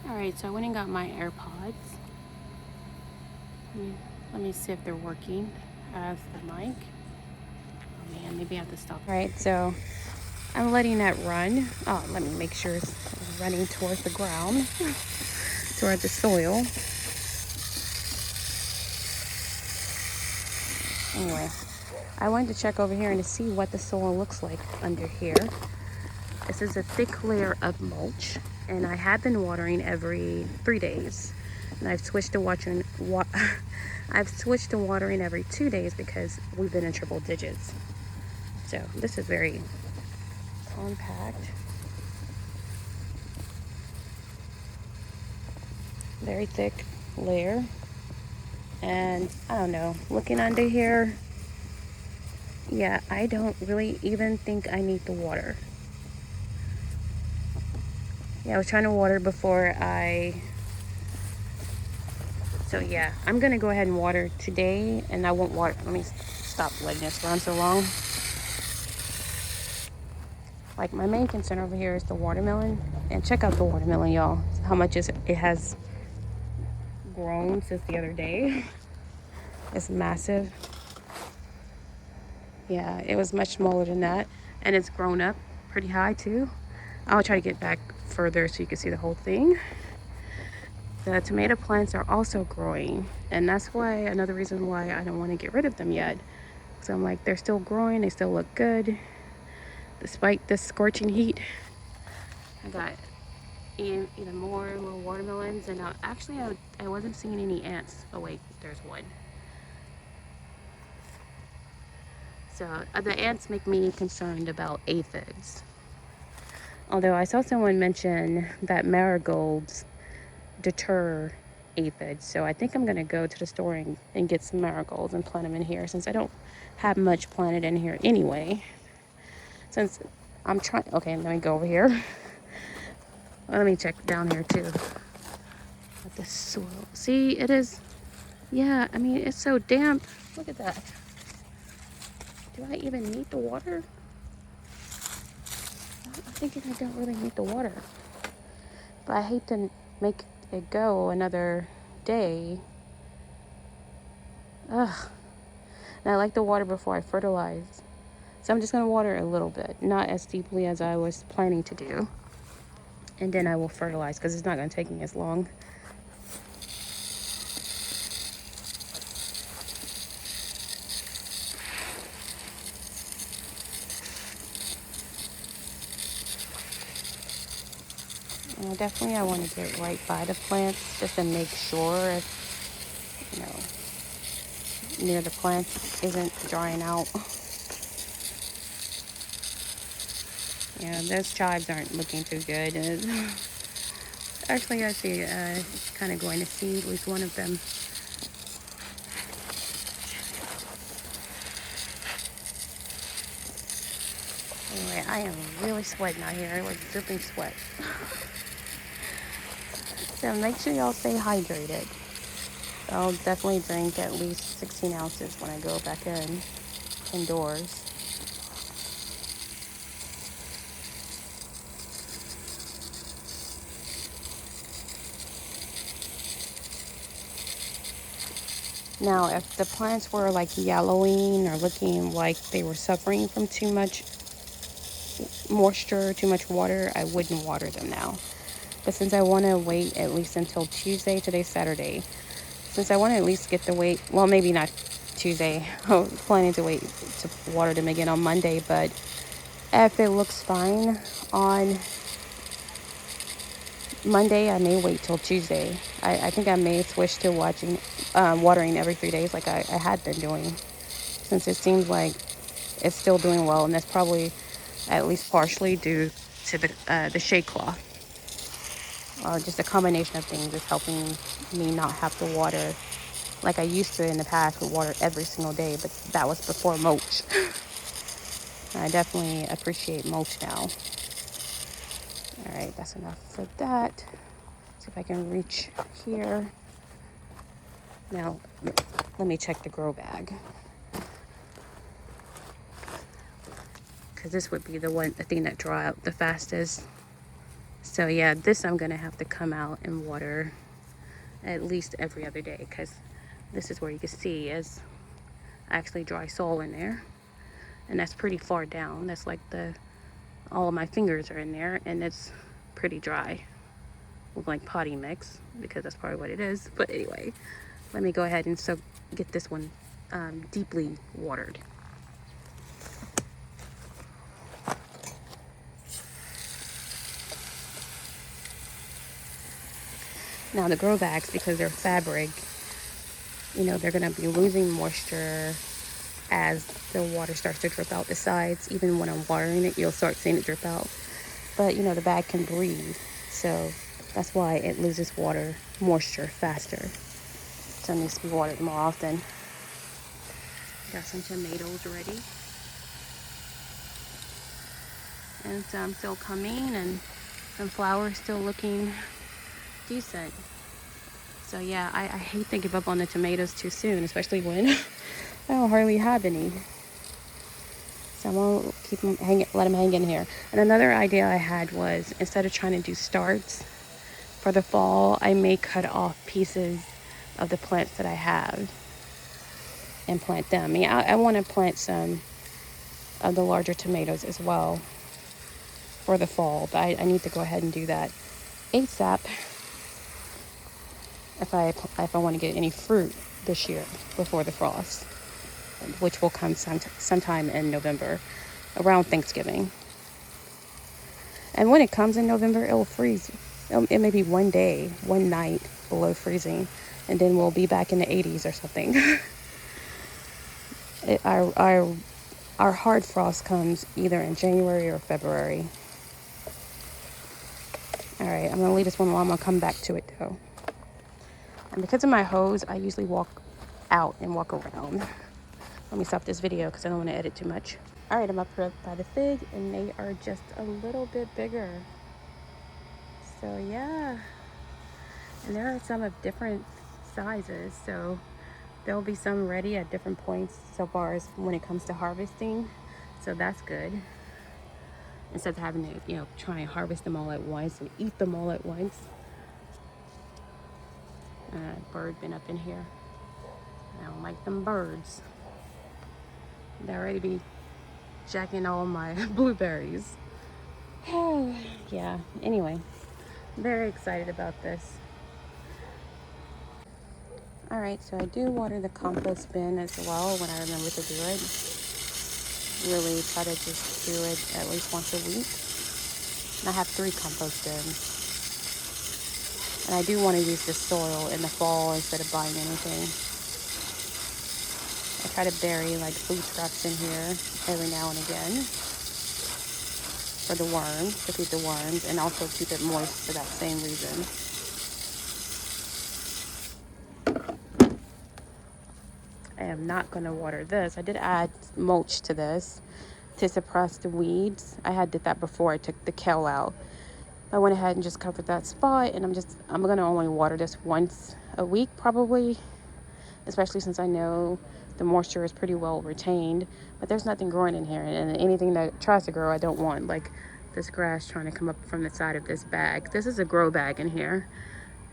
Alright, so I went and got my AirPods. Let me see if they're working as the mic. Oh man, maybe I have to stop. Alright, so I'm letting that run. Oh, let me make sure it's running towards the ground, toward the soil. Anyway, I wanted to check over here and to see what the soil looks like under here. This is a thick layer of mulch, and I have been watering every 3 days. And I've switched to watering every 2 days because we've been in triple digits. So this is very compact, very thick layer. And I don't know, looking under here, yeah, I don't really even think I need the water. Yeah, I was trying to water before so yeah, I'm gonna go ahead and water today, and I won't water. Let me stop letting this run so long. Like, my main concern over here is the watermelon, and check out the watermelon, y'all. How much it has grown since the other day. It's massive. Yeah, it was much smaller than that, and it's grown up pretty high too. I'll try to get back further so you can see the whole thing. The tomato plants are also growing, and that's why another reason why I don't want to get rid of them yet. So I'm like, they're still growing, they still look good despite this scorching heat. I got even more little watermelons, and actually I wasn't seeing any ants. Oh wait, there's one. So the ants make me concerned about aphids. Although I saw someone mention that marigolds deter aphids, so I think I'm gonna go to the store and get some marigolds and plant them in here, since I don't have much planted in here anyway. Since I'm trying, okay, let me go over here. Let me check down here too. At the soil, see, it is, yeah, I mean, it's so damp. Look at that. Do I even need the water? I'm thinking I don't really need the water, but I hate to make it go another day. Ugh. And I like the water before I fertilize. So I'm just going to water a little bit, not as deeply as I was planning to do. And then I will fertilize because it's not going to take me as long. Definitely I want to get right by the plants just to make sure if, near the plants isn't drying out. Yeah, those chives aren't looking too good. Actually, I see kind of going to seed, at least one of them. Anyway, I am really sweating out here, like dripping sweat. So make sure y'all stay hydrated. I'll definitely drink at least 16 ounces when I go back indoors. Now, if the plants were like yellowing or looking like they were suffering from too much moisture, too much water, I wouldn't water them now. But since I want to wait at least until Tuesday, today's Saturday, since I want to at least get the weight, well, maybe not Tuesday, I'm planning to wait to water them again on Monday, but if it looks fine on Monday, I may wait till Tuesday. I think I may switch to watering every 3 days like I had been doing, since it seems like it's still doing well, and that's probably at least partially due to the shade cloth. Just a combination of things is helping me not have to water like I used to in the past. Would water every single day, but that was before mulch. I definitely appreciate mulch now. All right, that's enough for that. See if I can reach here. Now, let me check the grow bag, because this would be the thing that dry out the fastest. So yeah, this I'm gonna have to come out and water at least every other day, because this is where you can see is actually dry soil in there, and that's pretty far down. That's like all of my fingers are in there, and it's pretty dry. Look like potty mix, because that's probably what it is. But anyway, let me go ahead and get this one deeply watered. Now the grow bags, because they're fabric, they're gonna be losing moisture as the water starts to drip out the sides. Even when I'm watering it, you'll start seeing it drip out. But the bag can breathe, so that's why it loses moisture faster. So it needs to be watered more often. Got some tomatoes ready, and some still coming, and some flowers still looking decent. So yeah, I hate to give up on the tomatoes too soon, especially when I don't hardly have any. So I'm gonna keep them let them hang in here. And another idea I had was, instead of trying to do starts for the fall, I may cut off pieces of the plants that I have and plant them. I want to plant some of the larger tomatoes as well for the fall, but I need to go ahead and do that ASAP if I want to get any fruit this year before the frost, which will come sometime in November, around Thanksgiving. And when it comes in November, it will freeze. It may be one day, one night below freezing, and then we'll be back in the 80s or something. Our hard frost comes either in January or February. All right, I'm gonna leave this one alone. I'm gonna come back to it though. And because of my hose, I usually walk out and walk around. Let me stop this video because I don't want to edit too much. All right, I'm up here by the fig, and they are just a little bit bigger. So yeah, and there are some of different sizes. So there'll be some ready at different points so far as when it comes to harvesting. So that's good. Instead of having to, try and harvest them all at once and eat them all at once. Bird been up in here. I don't like them birds. They're ready to be jacking all my blueberries. Oh, yeah. Anyway, very excited about this. All right, so I do water the compost bin as well when I remember to do it. Really try to just do it at least once a week. And I have 3 compost bins. And I do want to use the soil in the fall instead of buying anything. I try to bury like food scraps in here every now and again for the worms, to feed the worms, and also keep it moist for that same reason. I am not going to water this. I did add mulch to this to suppress the weeds. did that before I took the kale out. I went ahead and just covered that spot, and I'm going to only water this once a week probably, especially since I know the moisture is pretty well retained, but there's nothing growing in here, and anything that tries to grow I don't want, like this grass trying to come up from the side of this bag. This is a grow bag in here,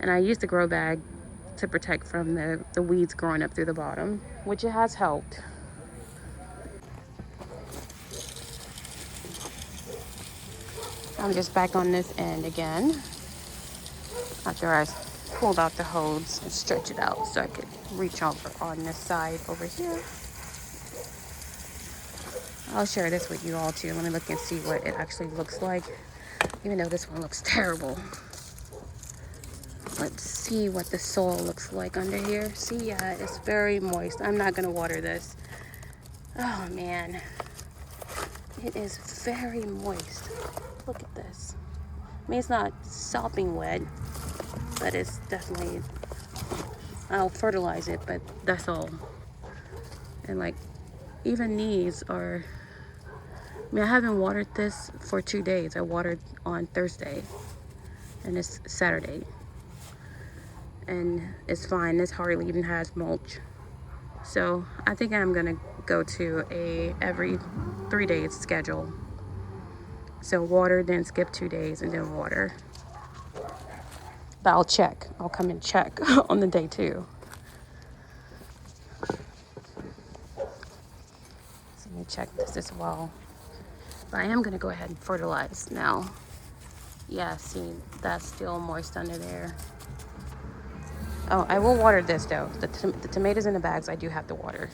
and I used the grow bag to protect from the weeds growing up through the bottom, which it has helped. I'm just back on this end again after I pulled out the hose and stretch it out so I could reach over on this side over here. I'll share this with you all too. Let me look and see what it actually looks like, even though this one looks terrible. Let's see what the soil looks like under here. See, yeah, it's very moist. I'm not gonna water this. Oh man, it is very moist. Look at this. I mean, it's not sopping wet, but it's definitely, I'll fertilize it, but that's all. And like, even these are, I haven't watered this for 2 days. I watered on Thursday, and it's Saturday. And it's fine. This hardly even has mulch. So I think I'm gonna go to a every 3 days schedule So water, then skip 2 days, and then water. But I'll check. I'll come and check on the day 2. So let me check this as well. But I am going to go ahead and fertilize now. Yeah, see, that's still moist under there. Oh, I will water this though. The tomatoes in the bags, I do have to water.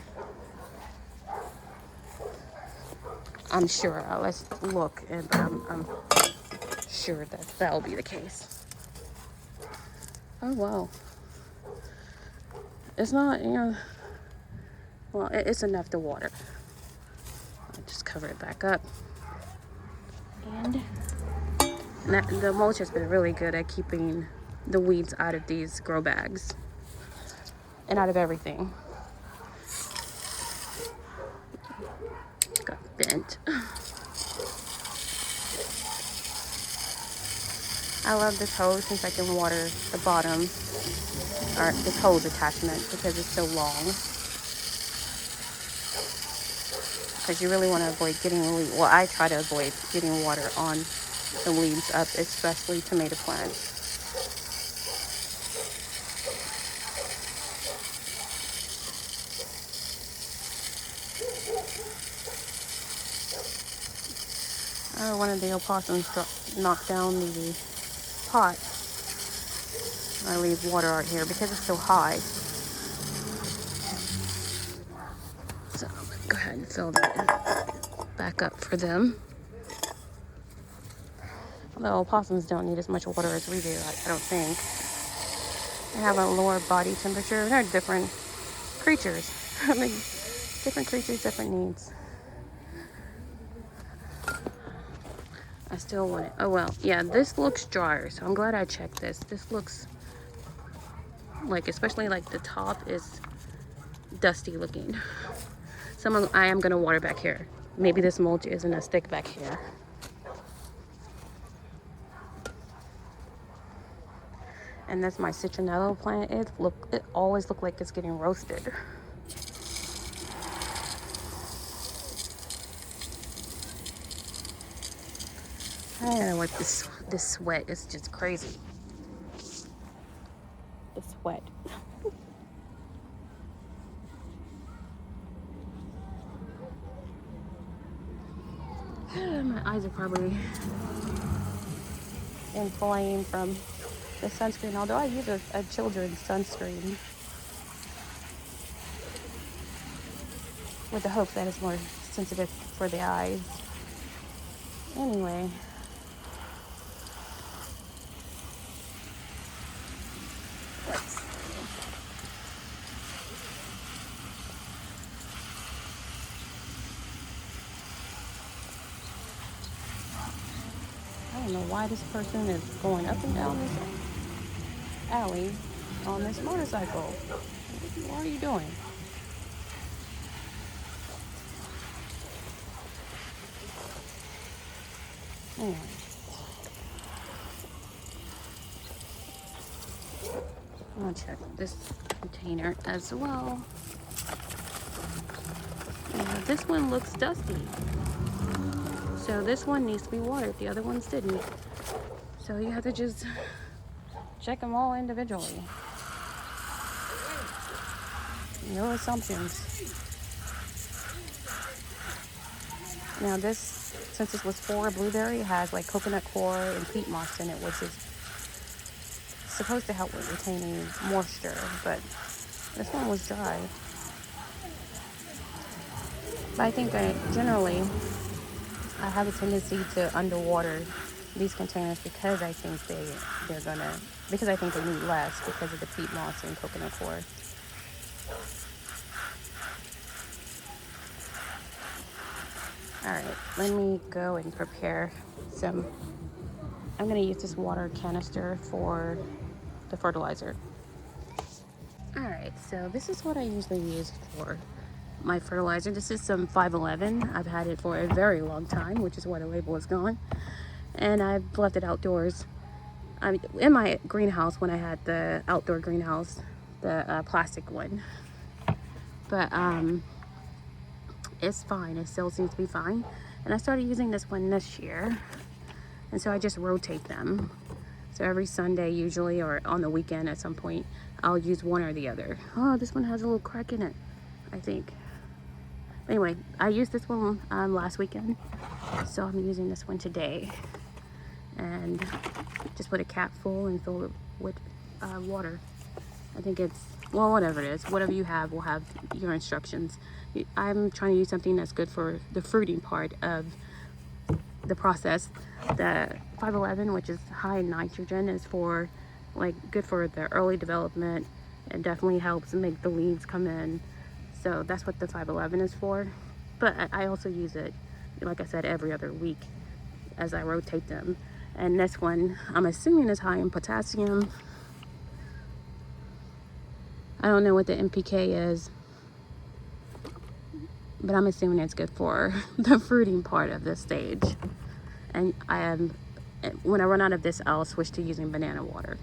I'm sure. Let's look, and I'm sure that that'll be the case. Oh wow, it's not, well, it's enough to water. I'll just cover it back up, and the mulch has been really good at keeping the weeds out of these grow bags and out of everything. Got bent. I love this hose since I can water the bottom, or this hose attachment, because it's so long. Because you really want to avoid getting well, I try to avoid getting water on the leaves up, especially tomato plants. One of the opossums knocked down the pot. I leave water out here because it's so high. So I'm going to go ahead and fill that back up for them. Although opossums don't need as much water as we do, I don't think. They have a lower body temperature. They're different creatures. I mean, different creatures, different needs. I still want it. Oh well, yeah, this looks drier, so I'm glad I checked this. This looks like, especially like the top is dusty looking. I am gonna water back here. Maybe this mulch isn't as thick back here. And that's my citronella plant. It always look like it's getting roasted. I don't know what this sweat is, just crazy. The sweat. My eyes are probably inflamed from the sunscreen, although I use a children's sunscreen with the hope that it's more sensitive for the eyes. Anyway. Let's see. I don't know why this person is going up and down this alley on this motorcycle. What are you doing? Anyway. I'll check this container as well. Yeah, this one looks dusty. So this one needs to be watered. The other ones didn't. So you have to just check them all individually. No assumptions. Now this, since this was for blueberry, it has like coconut coir and peat moss in it, which is supposed to help with retaining moisture, but this one was dry. But I think I have a tendency to underwater these containers because I think because I think they need less because of the peat moss and coconut coir. All right, let me go and prepare some. I'm going to use this water canister for the fertilizer. All right, so this is what I usually use for my fertilizer. This is some 511. I've had it for a very long time, which is why the label is gone. And I've left it outdoors. In my greenhouse when I had the outdoor greenhouse, the plastic one. But it's fine. It still seems to be fine. And I started using this one this year. And so I just rotate them. So every Sunday usually, or on the weekend at some point, I'll use one or the other. Oh, this one has a little crack in it, I think. Anyway, I used this one last weekend, so I'm using this one today. And just put a cap full and fill it with water. I think it's, well, whatever it is, whatever you have will have your instructions. I'm trying to use something that's good for the fruiting part of the process. The 511, which is high in nitrogen, is for like good for the early development. It definitely helps make the leaves come in. So that's what the 511 is for. But I also use it, like I said, every other week as I rotate them. And this one, I'm assuming is high in potassium. I don't know what the NPK is, but I'm assuming it's good for the fruiting part of this stage. And when I run out of this, I'll switch to using banana water.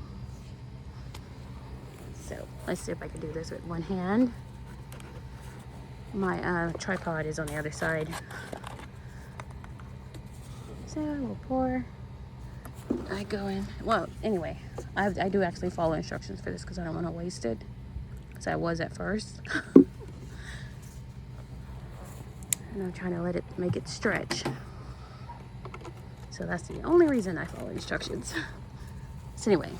So let's see if I can do this with one hand. My tripod is on the other side. So we'll pour. I go in. Well, anyway, I do actually follow instructions for this because I don't want to waste it. Because I was at first. And I'm trying to make it stretch. So that's the only reason I follow instructions. So anyway,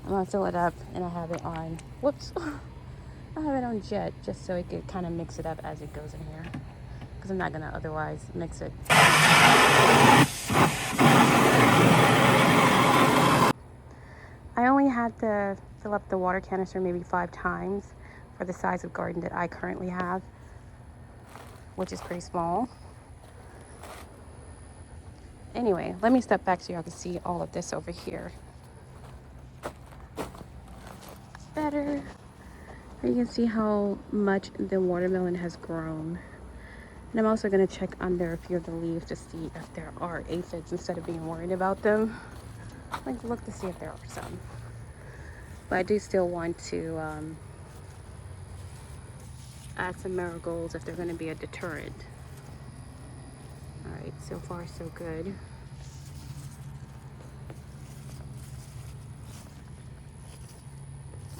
I'm gonna fill it up, and I have it on, whoops. I have it on jet just so it could kind of mix it up as it goes in here. Because I'm not gonna otherwise mix it. I only had to fill up the water canister maybe 5 times for the size of garden that I currently have, which is pretty small. Anyway, let me step back so y'all can see all of this over here. Better. You can see how much the watermelon has grown. And I'm also going to check under a few of the leaves to see if there are aphids instead of being worried about them. Like, look to see if there are some. But I do still want to add some marigolds if they're going to be a deterrent. Alright, so far so good.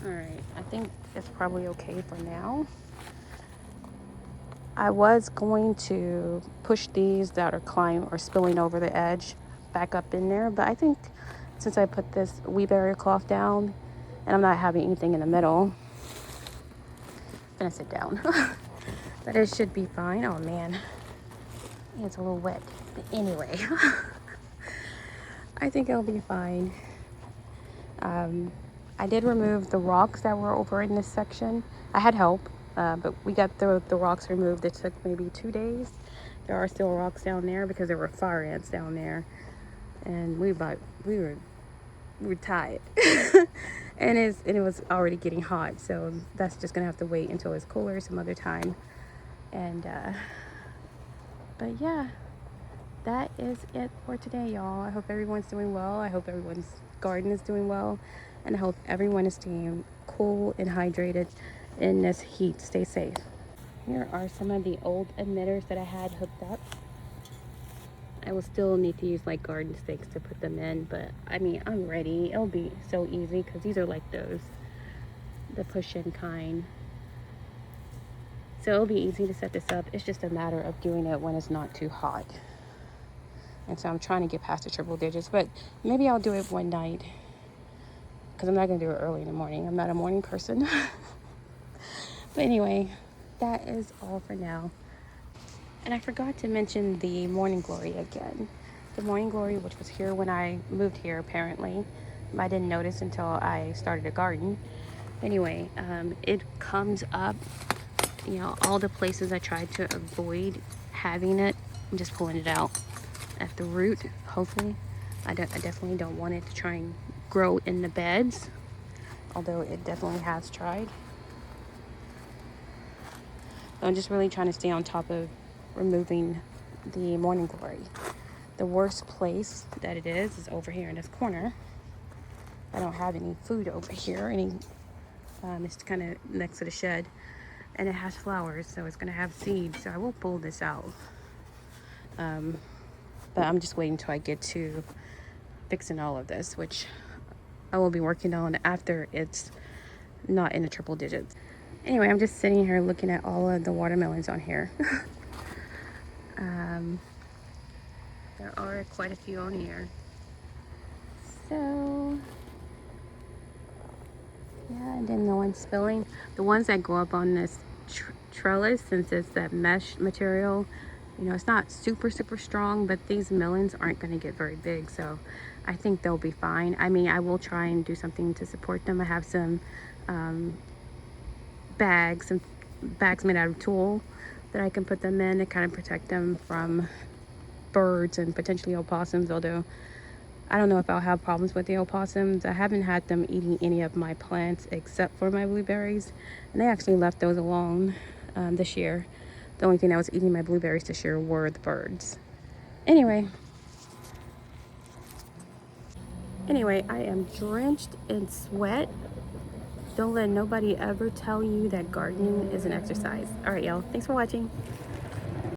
Alright, I think it's probably okay for now. I was going to push these that are climbing or spilling over the edge back up in there, but I think since I put this weed barrier cloth down and I'm not having anything in the middle, I'm gonna sit down. But it should be fine. Oh man, it's a little wet. But anyway, I think it'll be fine. I did remove the rocks that were over in this section. I had help, but we got the rocks removed. It took maybe 2 days. There are still rocks down there because there were fire ants down there, and we were tired. and it was already getting hot, so that's just gonna have to wait until it's cooler some other time. And but yeah, that is it for today, y'all. I hope everyone's doing well. I hope everyone's garden is doing well, and I hope everyone is staying cool and hydrated in this heat. Stay safe. Here are some of the old emitters that I had hooked up. I will still need to use like garden stakes to put them in, but I mean, I'm ready. It'll be so easy because these are like the push-in kind. So it'll be easy to set this up. It's just a matter of doing it when it's not too hot. And so I'm trying to get past the triple digits, but maybe I'll do it one night because I'm not going to do it early in the morning. I'm not a morning person. But anyway, that is all for now. And I forgot to mention the morning glory again. The morning glory, which was here when I moved here apparently. I didn't notice until I started a garden. Anyway, it comes up, you know, all the places I tried to avoid having it. I'm just pulling it out at the root, hopefully. I definitely don't want it to try and grow in the beds, although it definitely has tried. I'm just really trying to stay on top of removing the morning glory. The worst place that it is over here in this corner. I don't have any food over here. It's kind of next to the shed, and it has flowers, so it's gonna have seeds. So I will pull this out. But I'm just waiting till I get to fixing all of this, which I will be working on after it's not in the triple digits. Anyway, I'm just sitting here looking at all of the watermelons on here. um, there are quite a few on here. So, yeah, and then no one's spilling. The ones that go up on this trellis, since it's that mesh material, you know, it's not super strong, but these melons aren't going to get very big, so I think they'll be fine. I mean, I will try and do something to support them. I have some bags made out of tulle that I can put them in to kind of protect them from birds and potentially opossums, although I don't know if I'll have problems with the opossums. I haven't had them eating any of my plants except for my blueberries, and they actually left those alone this year. The only thing that was eating my blueberries this year were the birds. Anyway, I am drenched in sweat. Don't let nobody ever tell you that gardening is an exercise. All right, y'all. Thanks for watching.